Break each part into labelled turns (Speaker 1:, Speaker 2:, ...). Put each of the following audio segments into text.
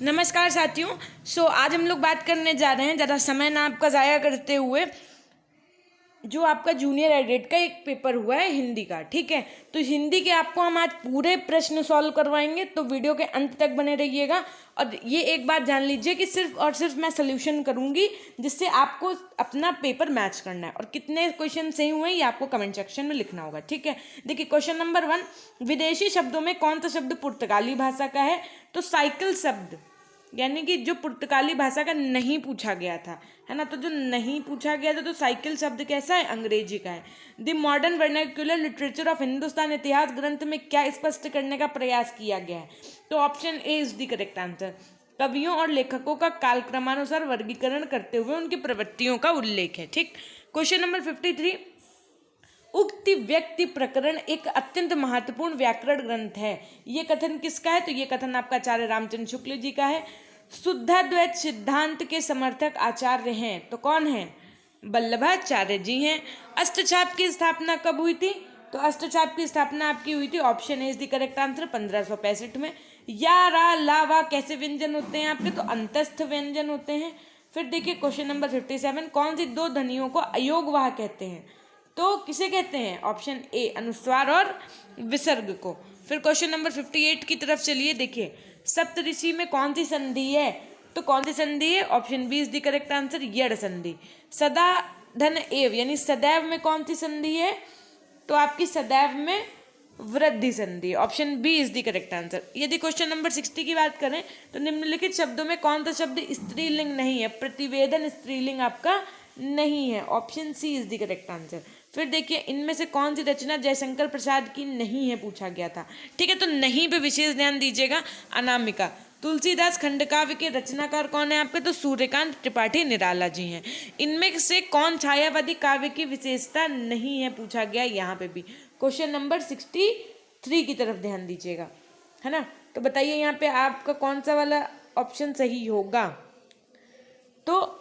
Speaker 1: नमस्कार साथियों। आज हम लोग बात करने जा रहे हैं ज़्यादा समय ना आपका ज़ाया करते हुए, जो आपका जूनियर एडिट का एक पेपर हुआ है हिंदी का। ठीक है, तो हिंदी के आपको हम आज पूरे प्रश्न सॉल्व करवाएंगे, तो वीडियो के अंत तक बने रहिएगा। और ये एक बात जान लीजिए कि सिर्फ और सिर्फ मैं सोल्यूशन करूंगी, जिससे आपको अपना पेपर मैच करना है। और कितने क्वेश्चन सही हुए ये आपको कमेंट सेक्शन में लिखना होगा। ठीक है, देखिए क्वेश्चन नंबर 1, विदेशी शब्दों में कौन सा शब्द पुर्तगाली भाषा का है? तो साइकिल शब्द, यानी कि जो पुर्तगाली भाषा का नहीं पूछा गया था, है ना, तो जो नहीं पूछा गया था तो साइकिल शब्द कैसा है? अंग्रेजी का है। The modern vernacular literature of Hindustan इतिहास ग्रंथ में क्या स्पष्ट करने का प्रयास किया गया है? तो option A is the correct answer. कवियों और लेखकों का कालक्रमानुसार वर्गीकरण करते हुए उनकी प्रवृत्तियों का उल्लेख है। ठीक, क्वेश्चन नंबर 53, उक्ति व्यक्ति प्रकरण एक अत्यंत महत्वपूर्ण व्याकरण ग्रंथ है, ये कथन किसका है? तो ये कथन आपका आचार्य रामचंद्र शुक्ल जी का है। शुद्धाद्वैत सिद्धांत के समर्थक आचार्य हैं, तो कौन है? वल्लभाचार्य जी हैं। अष्टछाप की स्थापना कब हुई थी? तो अष्टछाप की स्थापना आपकी हुई थी, option A is the correct answer, 1565 में। या रा ला वा कैसे व्यंजन होते हैं आपके? तो अंतस्थ व्यंजन होते हैं। फिर देखिए क्वेश्चन नंबर 57, कौन सी दो ध्वनियों को अयोगवाह कहते हैं? तो किसे कहते हैं? ऑप्शन ए अनुस्वार और विसर्ग को। फिर क्वेश्चन नंबर 58 की तरफ चलिए। देखिए सप्तऋषि में कौन सी संधि है? तो कौन सी संधि है? Option B is the correct answer, यड़ संधि। सदा धन एव यानी सदैव में कौन सी संधि है? तो आपकी सदैव में वृद्धि संधि, option B is the correct answer. यदि क्वेश्चन नंबर 60 की बात करें तो निम्नलिखित शब्दों में कौन सा शब्द स्त्रीलिंग नहीं है? प्रतिवेदन स्त्रीलिंग आपका नहीं है, option C is the correct answer. फिर देखिए इनमें से कौन सी रचना जयशंकर प्रसाद की नहीं है पूछा गया था। ठीक है, तो नहीं पे विशेष ध्यान दीजिएगा। अनामिका। तुलसीदास खंडकाव्य के रचनाकार कौन है आपके? तो सूर्यकांत त्रिपाठी निराला जी हैं। इनमें से कौन छायावादी काव्य की विशेषता नहीं है पूछा गया यहाँ पे भी। क्वेश्चन नंबर 63 की तरफ ध्यान दीजिएगा, है ना। तो बताइए यहाँ पे आपका कौन सा वाला ऑप्शन सही होगा? तो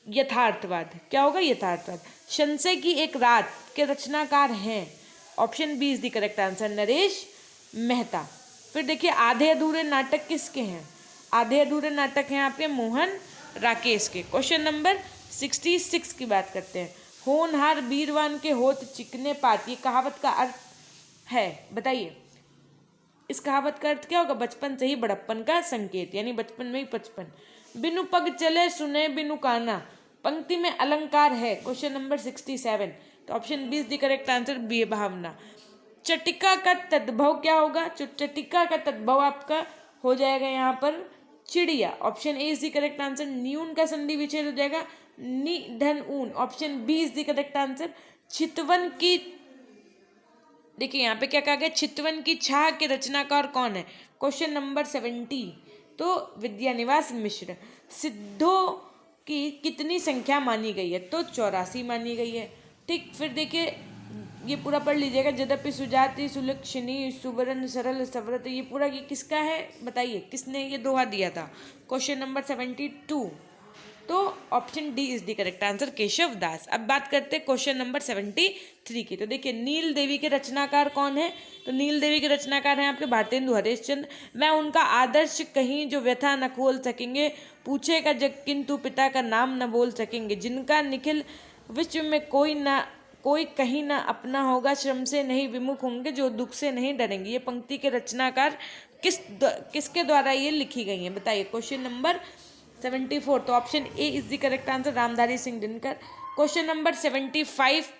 Speaker 1: यथार्थवाद। क्या होगा? यथार्थवाद। संशय की एक रात के रचनाकार हैं, option B is the correct answer, Naresh Mehta. फिर देखिए आधे अधूरे नाटक किसके हैं? आधे अधूरे नाटक हैं आपके मोहन राकेश के। क्वेश्चन नंबर 66 की बात करते हैं। होनहार बीरवान के होत चिकने पात, ये कहावत का अर्थ है, बताइए। इस कहावत का अर्थ क्या होगा? बचपन से ही बड़प्पन का संकेत, यानी बचपन में ही बचपन। बिनु पग चले सुने बिनु काना, पंक्ति में अलंकार है। क्वेश्चन नंबर 67, तो option B is the correct answer, B भावना। चटिका का तद्भव क्या होगा? चटिका का तद्भव आपका हो जाएगा यहाँ पर चिड़िया, option A is the correct answer. न्यून का संधि विच्छेद हो जाएगा नि धन ऊन, option B is the correct answer. चितवन की, देखिए यहाँ पे क्या कहा गया? चितवन की छाह के रचनाकार कौन है? क्वेश्चन नंबर 70, तो विद्यानिवास मिश्र। सिद्धों की कितनी संख्या मानी गई है? तो 84 मानी गई है। ठीक, फिर देखिए ये पूरा पढ़ लीजिएगा। यद्यपि सुजाति सुलक्षणी सुवर्ण सरल सव्रत, ये पूरा ये किसका है बताइए? किसने ये दोहा दिया था? क्वेश्चन नंबर 72, तो option D is the correct answer, Keshav Das. अब बात करते हैं क्वेश्चन नंबर 73 की। तो देखिए नील देवी के रचनाकार कौन है? तो नील देवी के रचनाकार हैं आपके भारतेंदु हरिश्चंद्र। मैं उनका आदर्श कहीं जो व्यथा न खोल सकेंगे, पूछेगा जग किंतु पिता का नाम न बोल सकेंगे, जिनका निखिल विश्व में कोई कहीं ना अपना होगा, श्रम से नहीं विमुख होंगे, जो दुख से नहीं डरेंगे। ये पंक्ति के रचनाकार किसके द्वारा ये लिखी गई है बताइए? क्वेश्चन नंबर 74, तो option A is the correct answer, Ramdhari Singh Dinkar. Question number 75,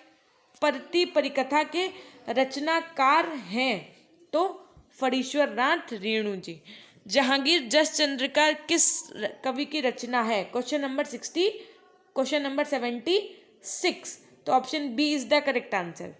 Speaker 1: परती परिकथा के रचनाकार हैं, तो फणीश्वर नाथ रेणु जी। जहांगीर जस चंद्रिका किस कवि की रचना है? क्वेश्चन नंबर 76, तो option B is the correct answer,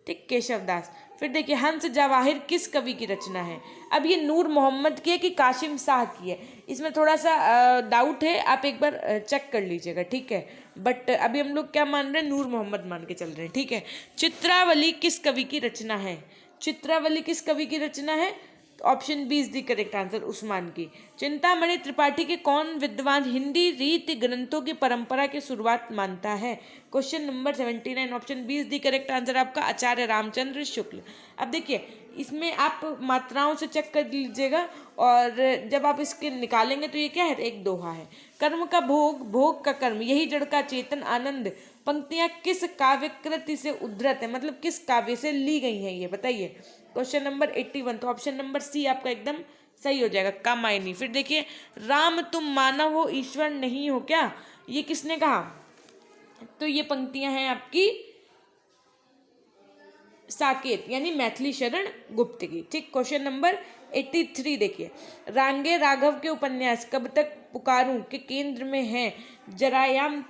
Speaker 1: ठीक, केशव दास। फिर देखिए हंस जवाहिर किस कवि की रचना है? अब ये नूर मोहम्मद की है कि काशिम शाह की है, इसमें थोड़ा सा डाउट है, आप एक बार चेक कर लीजिएगा, ठीक है। बट अभी हम लोग क्या मान रहे हैं? नूर मोहम्मद मान के चल रहे हैं, ठीक है। चित्रावली किस कवि की रचना है? चित्रावली किस कवि की रचना है? Option B is the correct answer, Usman की। चिंतामणि त्रिपाठी के कौन विद्वान हिंदी रीति ग्रंथों की परंपरा की शुरुआत मानता है? Question number 79, option B is the correct answer आपका आचार्य रामचंद्र शुक्ल। अब देखिए इसमें आप मात्राओं से चेक कर लीजिएगा, और जब आप इसके निकालेंगे तो ये क्या है, एक दोहा है। कर्म का भोग, भोग का कर्म, यही जड़ का चेतन आनंद, पंक्तियां किस काव्य कृति से उद्धृत है, मतलब किस काव्य से ली गई हैं ये बताइए। क्वेश्चन नंबर 81, तो ऑप्शन नंबर सी आपका एकदम सही हो जाएगा, कामायनी। फिर देखिए राम तुम मानव हो ईश्वर नहीं हो क्या, ये किसने कहा? तो ये पंक्तियां हैं आपकी साकेत यानी मैथिली शरण गुप्त की। ठीक, क्वेश्चन नंबर 83 देखिए, रांगे राघव के उपन्यास कब तक पुकारूं के केंद्र में है जरायाम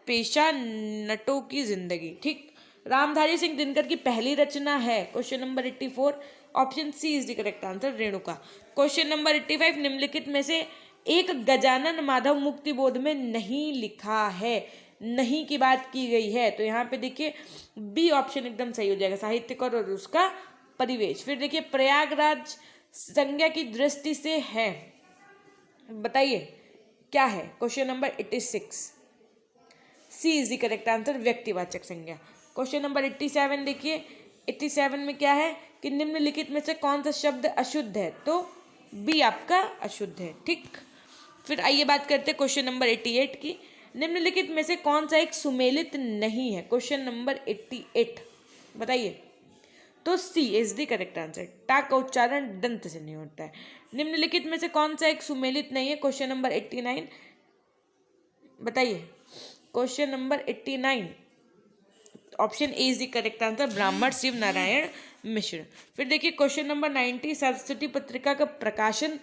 Speaker 1: पेशा नटों की जिंदगी। ठीक, रामधारी सिंह दिनकर की पहली रचना है। Question number 84, option C is the correct answer, Renuka. Question number 85, निम्नलिखित में से एक गजानन माधव मुक्ति बोध में नहीं लिखा है, नहीं की बात की गई है, तो यहाँ पे देखिए बी ऑप्शन एकदम सही हो जाएगा, साहित्यकार और उसका परिवेश। फिर देखिए प्रयागराज संज्ञा की दृष्टि से है, बताइए क्या है? Question number 86, C is the correct answer, व्यक्तिवाचक संज्ञा। क्वेश्चन नंबर 87 देखिए, 87 में क्या है कि निम्नलिखित में से कौन सा शब्द अशुद्ध है, तो बी आपका अशुद्ध है। ठीक, फिर आइए बात करते हैं क्वेश्चन नंबर 88 की, निम्नलिखित में से कौन सा एक सुमेलित नहीं है? क्वेश्चन नंबर 88 बताइए, तो सी इज द करेक्ट आंसर, टा का उच्चारण दंत से नहीं होता है। निम्नलिखित में से कौन सा एक सुमेलित नहीं है? क्वेश्चन नंबर 89 बताइए। Question number 89, option A is the correct answer, ब्राह्मण शिव नारायण मिश्र। फिर देखिए क्वेश्चन नंबर 90, सरस्वती पत्रिका का प्रकाशन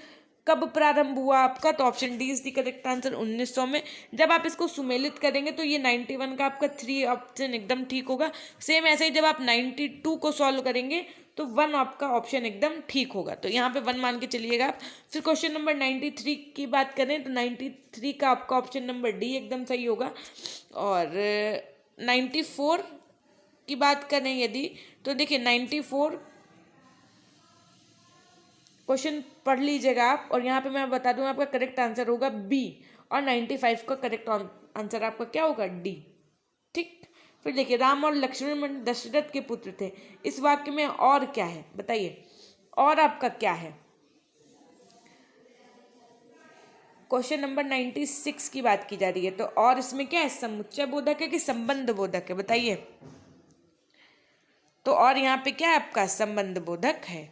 Speaker 1: कब प्रारंभ हुआ आपका? तो option D is the correct answer, 1900 में। जब आप इसको सुमेलित करेंगे तो ये 91 का आपका 3 ऑप्शन एकदम ठीक होगा। सेम ऐसे ही जब आप 92 को सॉल्व करेंगे तो 1 आपका ऑप्शन एकदम ठीक होगा, तो यहाँ पे 1 मान के चलिएगा आप। फिर क्वेश्चन नंबर 93 की बात करें तो 93 का आपका ऑप्शन नंबर डी एकदम सही होगा। और 94 की बात करें यदि, तो देखिए 94 क्वेश्चन पढ़ लीजिएगा आप, और यहाँ पे मैं बता दूँ आपका करेक्ट आंसर होगा बी, और 95 का करेक्ट आंसर आपका क्या होगा? डी। ठीक, फिर देखिए राम और लक्ष्मण दशरथ के पुत्र थे, इस वाक्य में और क्या है बताइए, और आपका क्या है? क्वेश्चन नंबर 96 की बात की जा रही है, तो और इसमें क्या है, समुच्चय बोधक है कि संबंध बोधक है बताइए? तो और यहाँ पे क्या है आपका, संबंध बोधक है।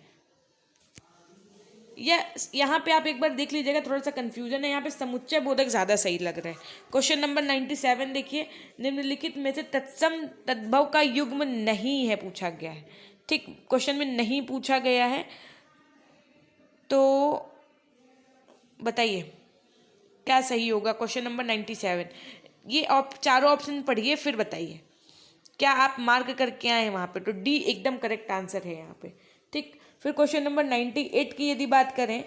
Speaker 1: या यहाँ पे आप एक बार देख लीजिएगा, थोड़ा सा कंफ्यूजन है, यहाँ पे समुच्चय बोधक ज़्यादा सही लग रहा है। क्वेश्चन नंबर 97 देखिए, निम्नलिखित में से तत्सम तद्भव का युग्म नहीं है पूछा गया है। ठीक, क्वेश्चन में नहीं पूछा गया है, तो बताइए क्या सही होगा? क्वेश्चन नंबर 97, ये चारों ऑप्शन पढ़िए फिर बताइए क्या आप मार्क करके आए हैं वहाँ पे, तो डी एकदम करेक्ट आंसर है यहाँ पे। ठीक, फिर क्वेश्चन नंबर 98 की यदि बात करें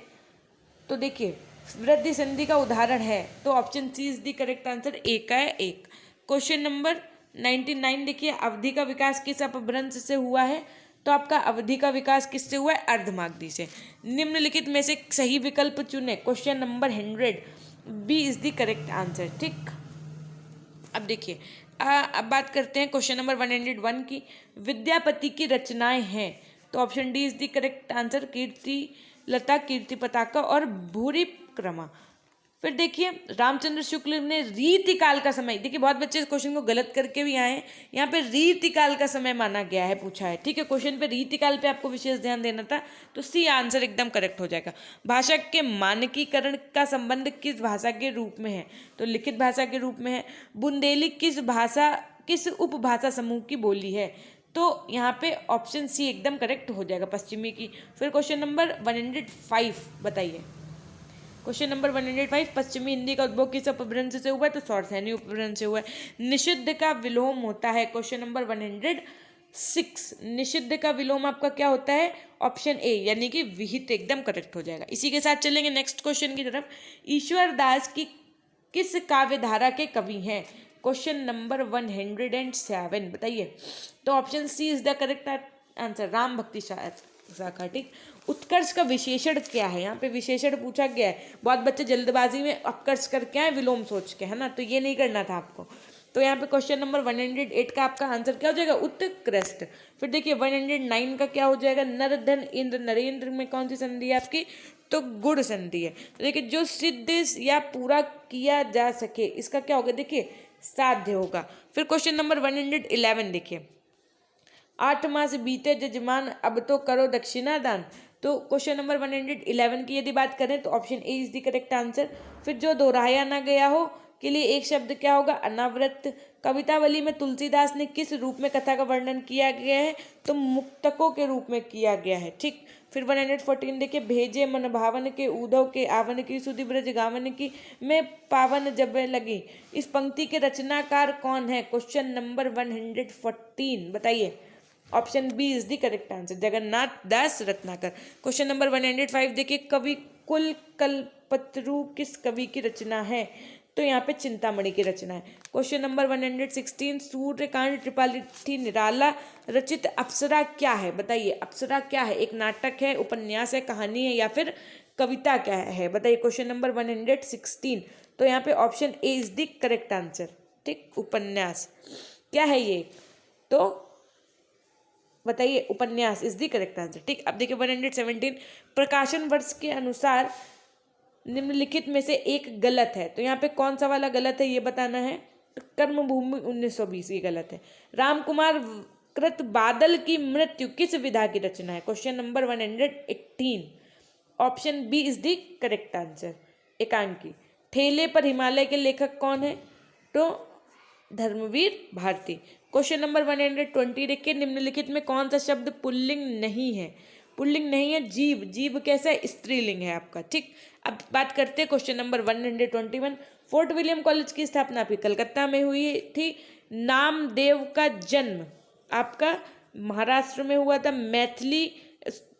Speaker 1: तो देखिए वृद्धि संधि का उदाहरण है, तो option C is the correct answer, A का है 1। क्वेश्चन नंबर 99 देखिए, अवधि का विकास किस अपभ्रंश से हुआ है? तो आपका अवधि का विकास किससे हुआ है? अर्धमागधी से। निम्नलिखित में से सही विकल्प चुने, question number 100, B is the correct answer. ठीक, अब देखिए अब बात करते हैं क्वेश्चन नंबर 101 की, विद्यापति की रचनाएं हैं, तो option D is the correct answer, Kirti Lata, Kirti Pataka और भूरि क्रमा। फिर देखिए रामचंद्र शुक्ल ने रीतिकाल का समय, देखिए बहुत बच्चे इस क्वेश्चन को गलत करके भी आए हैं, यहाँ पे रीतिकाल का समय माना गया है, पूछा है। ठीक है, क्वेश्चन पे रीतिकाल पे आपको विशेष ध्यान देना था, तो सी आंसर एकदम करेक्ट हो जाएगा। भाषा के मानकीकरण का संबंध किस भाषा के रूप में है? तो लिखित भाषा के रूप में है। बुंदेली किस उपभाषा समूह की बोली है? तो यहाँ पे ऑप्शन सी एकदम करेक्ट हो जाएगा, पश्चिमी की। फिर क्वेश्चन नंबर 105 बताइए। क्वेश्चन नंबर 105, पश्चिमी हिंदी का उद्भव किस अपभ्रंश से हुआ है? तो सौरसैनी उपभ्रंश से हुआ है। निषिद्ध का विलोम होता है, क्वेश्चन नंबर 106, निषिद्ध का विलोम आपका क्या होता है? ऑप्शन ए यानी कि विहित एकदम करेक्ट हो जाएगा। इसी के साथ चलेंगे नेक्स्ट क्वेश्चन की तरफ। ईश्वर दास की किस काव्य धारा के कवि हैं? क्वेश्चन नंबर 107 बताइए। तो option C is the correct answer, Ram भक्ति शास्त्र। शाखा, ठीक। उत्कर्ष का विशेषण क्या है, यहाँ पे विशेषण पूछा गया है। बहुत बच्चे जल्दबाजी में अपकर्ष करके आए विलोम सोच के, है ना, तो ये नहीं करना था आपको। तो यहाँ पे क्वेश्चन नंबर 108 का आपका आंसर क्या हो जाएगा, उत्कृष्ट। फिर देखिए 109 का क्या हो जाएगा, नर धन इंद्र, नरेंद्र में कौन सी संधि है आपकी, तो गुण संधि है। तो देखिए जो सिद्ध या पूरा किया जा सके, इसका क्या होगा, देखिए साध्य होगा। फिर क्वेश्चन नंबर 111 देखिए, 8 मास बीते जजमान अब तो करो दक्षिणा दान। तो क्वेश्चन नंबर 111 की यदि बात करें तो option A is the correct answer. फिर जो दोहराया ना गया हो के लिए एक शब्द क्या होगा, अनावृत। कवितावली में तुलसीदास ने किस रूप में कथा का वर्णन किया गया है, तो मुक्तकों के रूप में किया गया है, ठीक। फिर 114 देखिए, भेजे मन भावन के उद्धव के आवन की सुधि ब्रज गावन की में पावन जब लगी। इस पंक्ति के रचनाकार कौन है, क्वेश्चन नंबर 114 बताइए। Option B is the correct answer, Jagannath Das Ratnakar. Question number 105 देखिए, कवि कुल कल्पतरु किस कवि की रचना है, तो यहाँ पे चिंतामणि की रचना है। क्वेश्चन नंबर 116, सूर्यकांड त्रिपाठी निराला रचित अप्सरा क्या है, बताइए अप्सरा क्या है, एक नाटक है, उपन्यास है, कहानी है, या फिर कविता क्या है, बताइए। क्वेश्चन नंबर 116, तो यहाँ पे option A is the correct answer, ठीक। उपन्यास क्या है ये, तो बताइए उपन्यास इज द करेक्ट आंसर, ठीक। अब देखिए 117, प्रकाशन वर्ष के अनुसार निम्नलिखित में से एक गलत है, तो यहाँ पे कौन सा वाला गलत है ये बताना है। तो कर्मभूमि 1920 ये गलत है। रामकुमार कृत बादल की मृत्यु किस विधा की रचना है, question number 118, option B is the correct answer, एकांकी। ठेले पर हिमालय के लेखक कौन है, तो धर्मवीर भारती। क्वेश्चन नंबर 120 देखिए, निम्नलिखित में कौन सा शब्द पुल्लिंग नहीं है, पुल्लिंग नहीं है, जीव। जीव कैसा है, स्त्रीलिंग है आपका, ठीक। अब बात करते हैं question number 121, fort William college की स्थापना आपकी कलकत्ता में हुई थी। नामदेव का जन्म आपका महाराष्ट्र में हुआ था।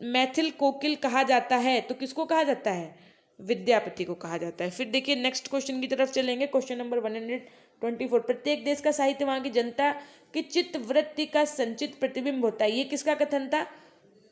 Speaker 1: मैथिल कोकिल कहा जाता है, तो किसको कहा जाता है, विद्यापति को कहा जाता है। फिर देखिए नेक्स्ट क्वेश्चन की तरफ चलेंगे, क्वेश्चन नंबर 124, प्रत्येक देश का साहित्य वहाँ की जनता की चित्त वृत्ति का संचित प्रतिबिंब होता है, ये किसका कथन था,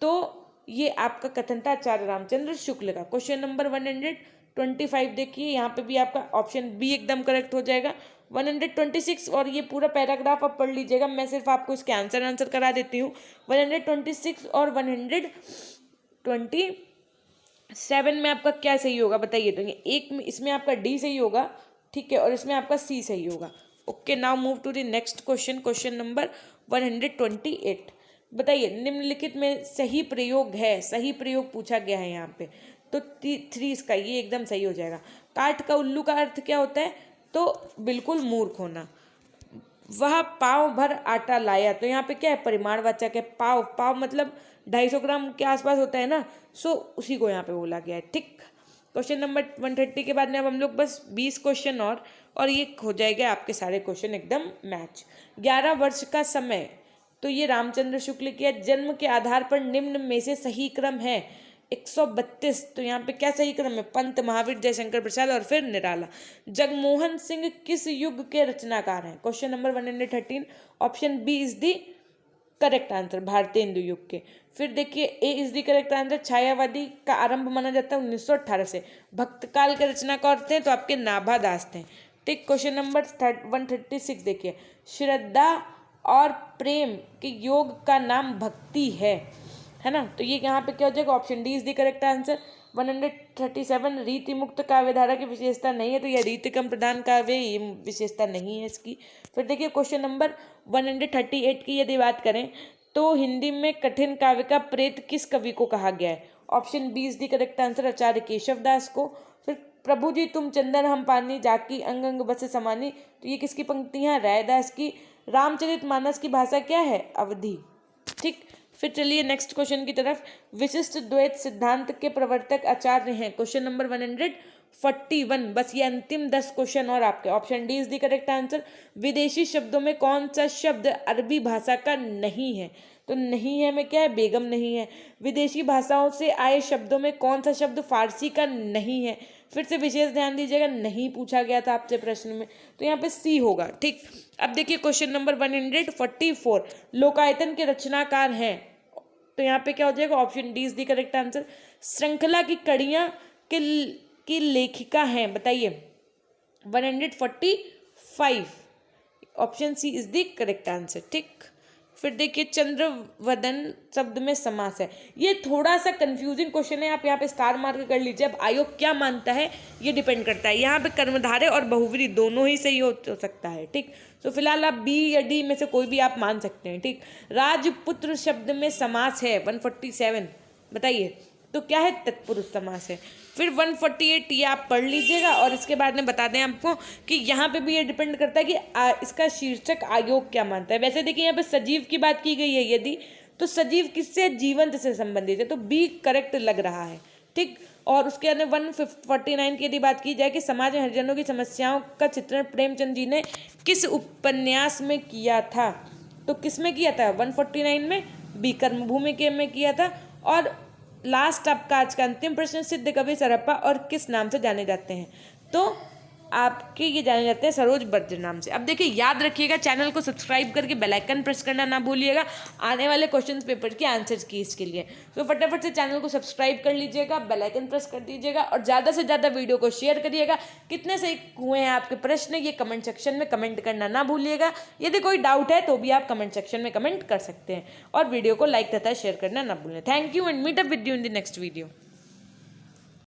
Speaker 1: तो ये आपका कथन था आचार्य रामचंद्र शुक्ल का। क्वेश्चन नंबर 125 देखिए, यहाँ पे भी आपका ऑप्शन बी एकदम करेक्ट हो जाएगा। 126 और ये पूरा पैराग्राफ आप पढ़ लीजिएगा, मैं सिर्फ आपको इसके आंसर करा देती हूँ। 126 और 127 में आपका क्या सही होगा बताइए, तो ये एक में इसमें आपका डी सही होगा, ठीक है, और इसमें आपका सी सही होगा। Okay, now move to the next question, question number 128 बताइए, निम्नलिखित में सही प्रयोग है, सही प्रयोग पूछा गया है यहाँ पे, तो 3 इसका ये एकदम सही हो जाएगा। काठ का उल्लू का अर्थ क्या होता है, तो बिल्कुल मूर्ख होना। वह पाव भर आटा लाया, तो यहाँ पे क्या है, परिमाणवाचक है। पाव पाव मतलब 250 ग्राम के आसपास होता है ना, सो उसी को यहाँ पे बोला गया है, ठीक। क्वेश्चन नंबर 130 के बाद में अब हम लोग बस 20 क्वेश्चन और ये हो जाएगा आपके सारे क्वेश्चन एकदम मैच। 11 वर्ष का समय, तो ये रामचंद्र शुक्ल के जन्म के आधार पर निम्न में से सही क्रम है 132, तो यहाँ पे क्या सही क्रम है, पंत, महावीर, जयशंकर प्रसाद और फिर निराला। जगमोहन सिंह किस युग के रचनाकार हैं, question number 113, option B is the correct answer, भारतीय हिंदू युग के। फिर देखिए A is the correct answer, छायावादी का आरंभ माना जाता है 1918 से। भक्तकाल के रचनाकार थे तो आपके नाभादास थे, ठीक। क्वेश्चन नंबर 136 देखिए, श्रद्धा और प्रेम के योग का नाम भक्ति है ना, तो ये यहाँ पे क्या हो जाएगा, option D is the correct answer. 137, रीति मुक्त काव्यधारा की विशेषता नहीं है, तो यह रीतिकम प्रधान काव्य, ये विशेषता नहीं है इसकी। फिर देखिए क्वेश्चन नंबर 138 की यदि बात करें तो हिंदी में कठिन काव्य का प्रेत किस कवि को कहा गया है, option B is the correct answer, Acharya Keshav Das को। फिर प्रभु जी तुम चंदन हम पानी, जाकी अंग अंग बस समानी, तो ये किसकी पंक्तियां, रायदास की। रामचरितमानस की भाषा क्या है, अवधी, ठीक। फिर चलिए नेक्स्ट क्वेश्चन की तरफ, विशिष्ट द्वैत सिद्धांत के प्रवर्तक आचार्य हैं, क्वेश्चन नंबर 141, बस ये अंतिम 10 क्वेश्चन और आपके, option D is the correct answer. विदेशी शब्दों में कौन सा शब्द अरबी भाषा का नहीं है, तो नहीं है में क्या है, बेगम नहीं है। विदेशी भाषाओं से आए शब्दों में कौन सा शब्द फारसी का नहीं है, फिर से विशेष ध्यान दीजिएगा, नहीं पूछा गया था आपसे प्रश्न में, तो यहाँ पे सी होगा, ठीक। अब देखिए क्वेश्चन नंबर 144, लोकायतन के रचनाकार हैं, तो यहाँ पे क्या हो जाएगा, option D is the correct answer. श्रृंखला की कड़ियाँ की लेखिका हैं, बताइए। 145, option C is the correct answer. ठीक, फिर देखिए चंद्रवदन शब्द में समास है। ये थोड़ा सा कंफ्यूजिंग क्वेश्चन है, आप यहाँ पे स्टार मार्क कर लीजिए। अब आयोग क्या मानता है ये डिपेंड करता है। यहाँ पे कर्मधारय और बहुव्रीहि दोनों ही सही हो सकता है। ठीक, तो फिलहाल आप बी या डी में से कोई भी आप मान सकते हैं। ठीक, राजपुत्र शब्द में समास है 147, बताइए तो क्या है, तत्पुरुष समास है। फिर 148 ये आप पढ़ लीजिएगा और इसके बाद में बता दें आपको कि यहाँ पे भी ये डिपेंड करता है कि इसका शीर्षक आयोग क्या मानता है। वैसे देखिए यहाँ पे सजीव की बात की गई है यदि, तो सजीव किससे, जीवंत से संबंधित है, तो बी करेक्ट लग रहा है। ठीक, और उसके अंदर 149 की यदि बात की जाए कि समाज में हरिजनों की समस्याओं का चित्रण प्रेमचंद जी ने किस उपन्यास में किया था, तो किस में किया था, 149 में, बी कर्मभूमि के में किया था। और लास्ट आपका आज का अंतिम प्रश्न, सिद्ध कवि सरप्पा और किस नाम से जाने जाते हैं, तो आपके ये जाने जाते हैं सरोज बर्जर नाम से। अब देखिए याद रखिएगा, चैनल को सब्सक्राइब करके बेल आइकन प्रेस करना ना भूलिएगा आने वाले क्वेश्चन पेपर के आंसर्स की इसके लिए। तो फटाफट से चैनल को सब्सक्राइब कर लीजिएगा, बेल आइकन प्रेस कर दीजिएगा और ज़्यादा से ज़्यादा वीडियो को शेयर करिएगा। कितने सही हुए हैं आपके प्रश्न ये कमेंट सेक्शन में कमेंट करना ना भूलिएगा। यदि कोई डाउट है तो भी आप कमेंट सेक्शन में कमेंट कर सकते हैं और वीडियो को लाइक तथा शेयर करना ना भूलें। Thank you and meet up with you in the next video.